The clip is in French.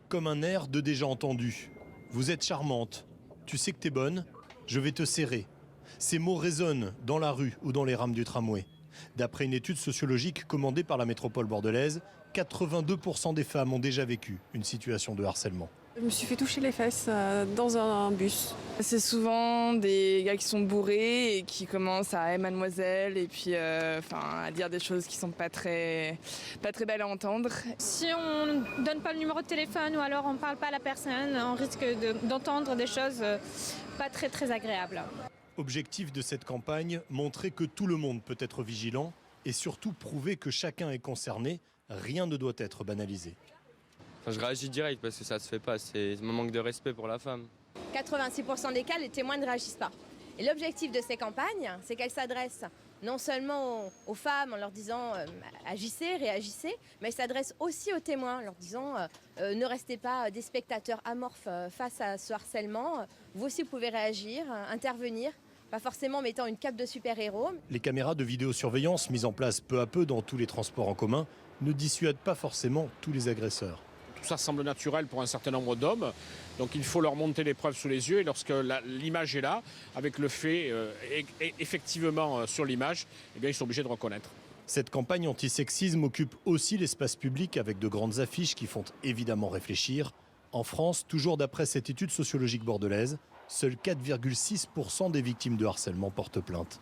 comme un air de déjà entendu. Vous êtes charmante, tu sais que t'es bonne, je vais te serrer. Ces mots résonnent dans la rue ou dans les rames du tramway. D'après une étude sociologique commandée par la métropole bordelaise, 82% des femmes ont déjà vécu une situation de harcèlement. Je me suis fait toucher les fesses dans un bus. C'est souvent des gars qui sont bourrés et qui commencent à « mademoiselle » et puis à dire des choses qui sont pas très belles à entendre. Si on ne donne pas le numéro de téléphone ou alors on ne parle pas à la personne, on risque d'entendre des choses pas très agréables. Objectif de cette campagne, montrer que tout le monde peut être vigilant et surtout prouver que chacun est concerné. Rien ne doit être banalisé. Je réagis direct parce que ça se fait pas, c'est un manque de respect pour la femme. 86% des cas, les témoins ne réagissent pas. Et l'objectif de ces campagnes, c'est qu'elles s'adressent non seulement aux femmes en leur disant agissez, réagissez, mais elles s'adressent aussi aux témoins en leur disant ne restez pas des spectateurs amorphes face à ce harcèlement. Vous aussi pouvez réagir, intervenir, pas forcément mettant une cape de super-héros. Les caméras de vidéosurveillance mises en place peu à peu dans tous les transports en commun ne dissuadent pas forcément tous les agresseurs. Tout ça semble naturel pour un certain nombre d'hommes, donc il faut leur monter les preuves sous les yeux et lorsque l'image est là, avec le fait effectivement sur l'image, eh bien, ils sont obligés de reconnaître. Cette campagne anti-sexisme occupe aussi l'espace public avec de grandes affiches qui font évidemment réfléchir. En France, toujours d'après cette étude sociologique bordelaise, seuls 4,6% des victimes de harcèlement portent plainte.